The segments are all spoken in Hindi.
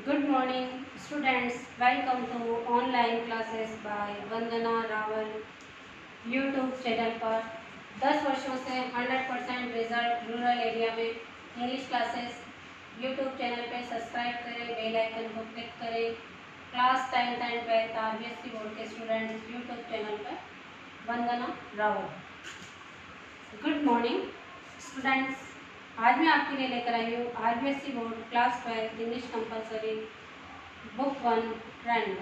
Good morning, students. Welcome to online classes by Vandana Rawal YouTube channel पर 10 वर्षों से 100% रिजल्ट रूरल एरिया में इंग्लिश क्लासेस यूट्यूब चैनल पे सब्सक्राइब करें, बेल आइकन को क्लिक करें। Class 10th and 12th RBSC board के स्टूडेंट्स यूट्यूब चैनल पर Vandana Rawal. Good morning students. आज मैं आपके लिए लेकर आई हूँ RBSC board class 12 English compulsory book 1 trend.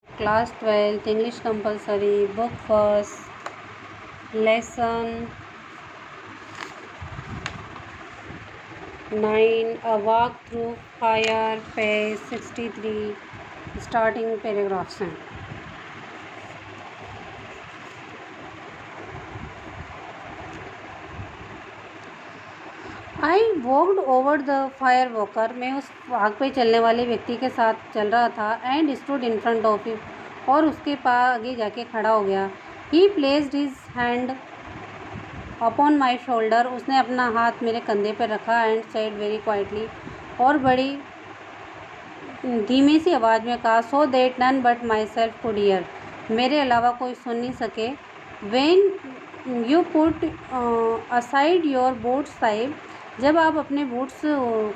Class 12 English compulsory book first lesson 9 a walk through fire page 63 starting paragraphs हैं। I walked over the fire walker. मैं उस आग पे चलने वाले व्यक्ति के साथ चल रहा था। And stood in front of him, और उसके पास आगे जाके खड़ा हो गया। ही placed his hand upon my shoulder. उसने अपना हाथ मेरे कंधे पर रखा। एंड सेड वेरी क्वाइटली, और बड़ी धीमी सी आवाज़ में कहा, so that none but myself could hear. मेरे अलावा कोई सुन नहीं सके। When you put aside your boots sahib, जब आप अपने बूट्स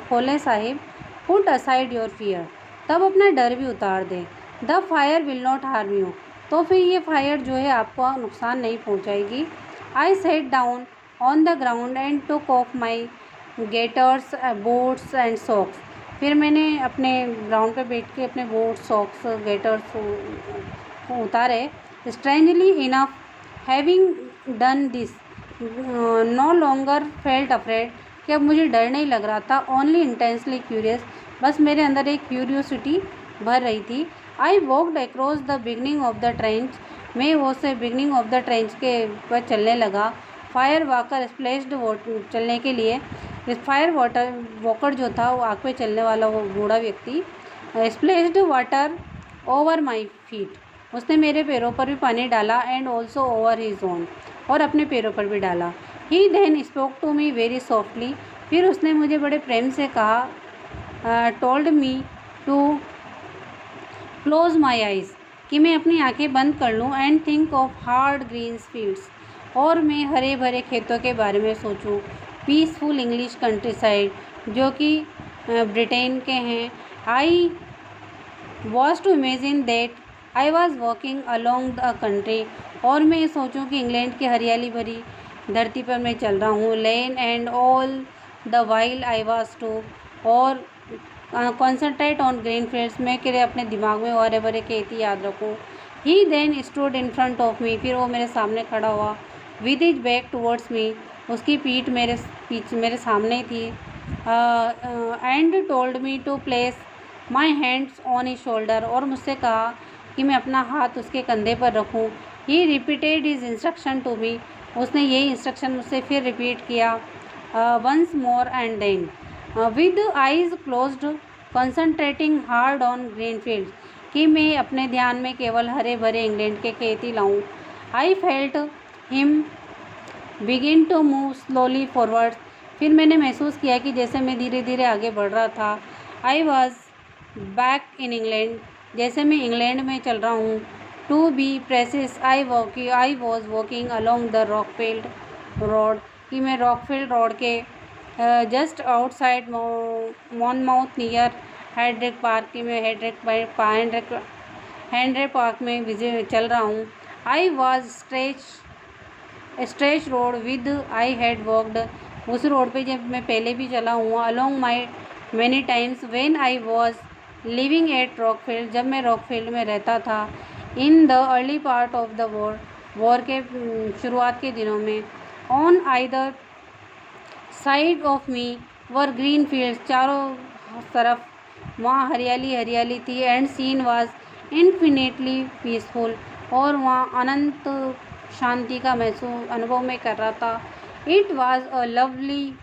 खोलें साहिब। पुट असाइड योर फियर, तब अपना डर भी उतार दें। The fire will not harm you, तो फिर ये फायर जो है आपको नुकसान नहीं पहुंचाएगी। I sat down on the ground and took off my gaiters boots and socks. फिर मैंने अपने ग्राउंड पे बैठ के अपने बूट्स सॉक्स गेटर्स उतारे। Strangely enough having done this no longer felt afraid, कि अब मुझे डर नहीं लग रहा था। ओनली इंटेंसली क्यूरियस, बस मेरे अंदर एक क्यूरियोसिटी भर रही थी। I walked across the beginning of the trench, मैं वो से बिगनिंग ऑफ द ट्रेंच के पर चलने लगा। फायर वॉकर स्प्लेश्ड चलने के लिए, फायर वॉकर जो था वो आग पे चलने वाला वो बूढ़ा व्यक्ति, splashed water over my feet, उसने मेरे पैरों पर भी पानी डाला। And also over his own, और अपने पैरों पर भी डाला। He then spoke to me very softly, फिर उसने मुझे बड़े प्रेम से कहा, told me to close my eyes, कि मैं अपनी आंखें बंद कर लूँ। And think of hard green fields, और मैं हरे भरे खेतों के बारे में सोचूं। पीसफुल इंग्लिश कंट्री साइड, जो कि ब्रिटेन के हैं। I was to imagine that I was walking along the country, और मैं सोचूं कि इंग्लैंड की हरियाली भरी धरती पर मैं चल रहा हूँ। Lane and all the while I was to, और कॉन्सेंट्रेट ऑन ग्रीन फील्ड्स, मैं के अपने दिमाग में हरे भरे खेत याद रखूँ। He then stood in front of me, फिर वो मेरे सामने खड़ा हुआ। With his back towards me, उसकी पीठ मेरे सामने थी। And told me to place my hands on his shoulder, और मुझसे कहा कि मैं अपना हाथ उसके कंधे पर रखूं। He repeated his instruction to me, उसने यही इंस्ट्रक्शन मुझसे फिर रिपीट किया। Once more and then with eyes closed concentrating hard on green fields, कि मैं अपने ध्यान में केवल हरे भरे इंग्लैंड के खेत ही लाऊं। I felt him begin to move slowly forward, फिर मैंने महसूस किया कि जैसे मैं धीरे धीरे आगे बढ़ रहा था। I was back in England, जैसे मैं इंग्लैंड में चल रहा हूँ। To be precise, I was walking along the Rockfield Road, कि मैं रॉकफील्ड रोड के just outside Monmouth near Hendrick Park, की मैं हैंड्रिक पार्क में चल रहा हूँ। I was stretch road with I had walked, उस रोड पे जब मैं पहले भी चला हूँ। Along my many times when I was living at Rockfield, जब मैं रॉकफील्ड में रहता था। In the early part of the war के शुरुआत के दिनों में। On either side of me were green fields, चारों तरफ वहाँ हरियाली हरियाली थी। And scene was infinitely peaceful, और वहाँ अनंत शांति का अनुभव मैं कर रहा था। It was a lovely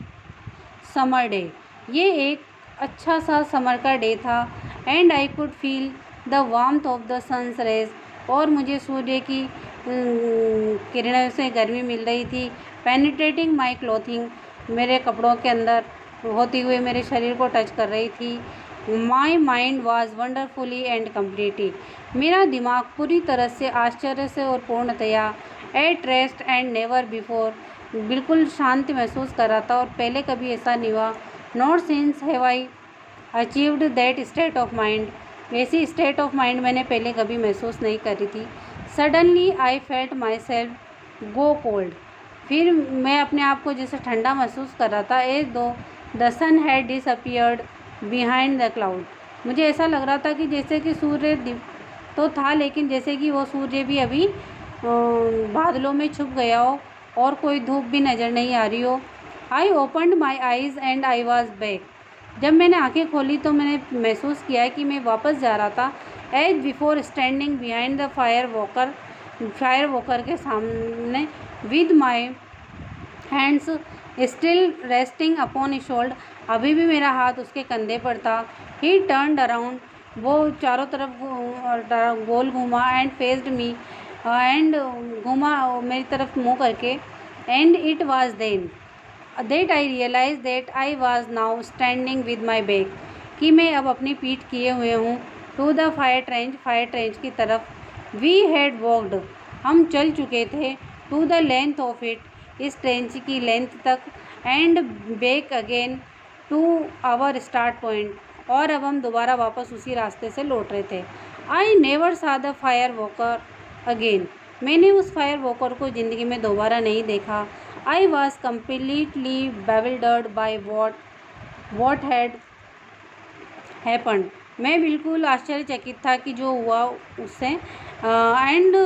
summer day, ये एक अच्छा सा समर का डे था। And I could feel the warmth of the sun's rays, और मुझे सूर्य की किरणों से गर्मी मिल रही थी। पेनिट्रेटिंग माई क्लोथिंग, मेरे कपड़ों के अंदर होती हुए मेरे शरीर को टच कर रही थी। My mind was wonderfully and completely, मेरा दिमाग पूरी तरह से आश्चर्य से और पूर्णतया at rest and never before, बिल्कुल शांति महसूस कर रहा था और पहले कभी ऐसा नहीं हुआ। Not since have I achieved that state of mind, वैसी स्टेट ऑफ माइंड मैंने पहले कभी महसूस नहीं करी थी। Suddenly I felt my self go cold, फिर मैं अपने आप को जैसे ठंडा महसूस कर रहा था। As though the sun had disappeared behind the cloud, मुझे ऐसा लग रहा था कि जैसे कि सूर्य तो था, लेकिन जैसे कि वो सूर्य भी अभी बादलों में छुप गया हो और कोई धूप भी नज़र नहीं आ रही हो। I opened my eyes and I was back, जब मैंने आंखें खोली तो मैंने महसूस किया कि मैं वापस जा रहा था। As before standing behind the fire walker के सामने with my hands still resting upon his shoulder, अभी भी मेरा हाथ उसके कंधे पर था। ही टर्नड अराउंड, वो चारों तरफ गोल घूमा एंड फेस्ड मी, एंड घूमा मेरी तरफ मुँह करके। And it was then that I realise that I was now standing with my back, कि मैं अब अपनी पीठ किए हुए हूँ टू द फायर ट्रेंच की तरफ। वी हैड वॉकड, हम चल चुके थे, to the length of it, इस ट्रेंच की लेंथ तक, and back again to our start point, और अब हम दोबारा वापस उसी रास्ते से लौट रहे थे। आई नेवर सा द फायर वॉकर अगेन, मैंने उस फायर वॉकर को ज़िंदगी में दोबारा नहीं देखा। I was completely bewildered by what had happened, मैं बिल्कुल आश्चर्यचकित था कि जो हुआ उससे। And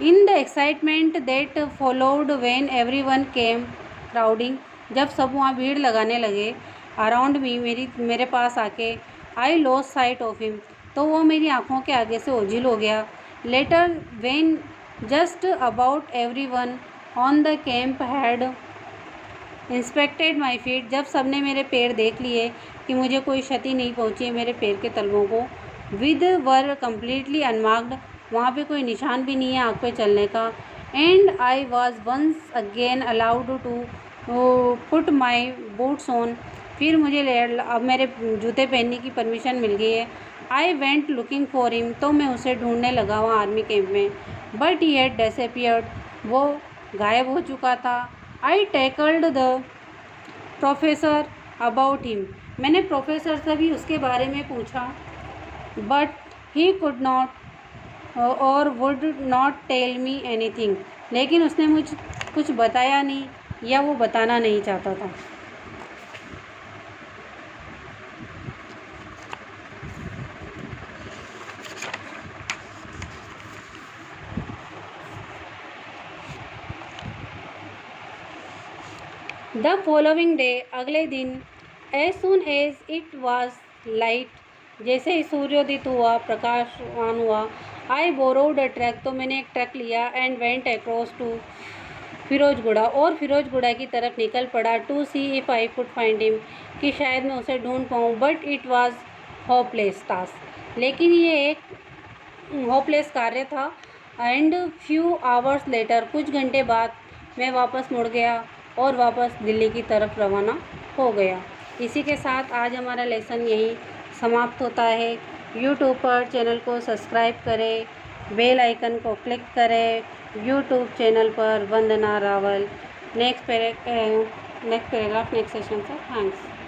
in the excitement that followed when everyone came crowding, जब सब वहाँ भीड़ लगाने लगे अराउंड मी, मेरे पास आके। I lost site of him, तो वो मेरी आँखों के आगे से ओझिल हो गया। Letter when just about everyone on the camp had inspected my feet, जब सबने मेरे पैर देख लिए कि मुझे कोई क्षति नहीं पहुंची है मेरे पैर के तलवों को। विद वर कम्प्लीटली अनमार्क्ड, वहाँ पे कोई निशान भी नहीं है आँख पे चलने का। And I was once again allowed to put my boots on, फिर मुझे अब मेरे जूते पहनने की परमिशन मिल गई है। I went looking for him, तो मैं उसे ढूंढने लगा वहाँ आर्मी कैंप में। बट ही हैड डिसअपियर्ड, वो गायब हो चुका था। I tackled the professor about him, मैंने प्रोफेसर से भी उसके बारे में पूछा। बट ही कुड नॉट और would not tell me anything, लेकिन उसने मुझे कुछ बताया नहीं या वो बताना नहीं चाहता था। द फॉलोइंग डे, अगले दिन, as soon as it was light, जैसे ही सूर्योदित हुआ, प्रकाशवान हुआ। आई बोरोड अ ट्रक, तो मैंने एक ट्रक लिया। And went across to Firozguda, और फिरोजगुड़ा की तरफ निकल पड़ा। To see if I could find him, कि शायद मैं उसे ढूंढ पाऊँ। But it was hopeless task, लेकिन ये एक होपलेस कार्य था। एंड फ्यू आवर्स लेटर, कुछ घंटे बाद मैं वापस मुड़ गया और वापस दिल्ली की तरफ रवाना हो गया। इसी के साथ आज हमारा लेसन यहीं समाप्त होता है। यूट्यूब पर चैनल को सब्सक्राइब करें, बेल आइकन को क्लिक करें। यूट्यूब चैनल पर Vandana Rawal. Next paragraph next session से। थैंक्स।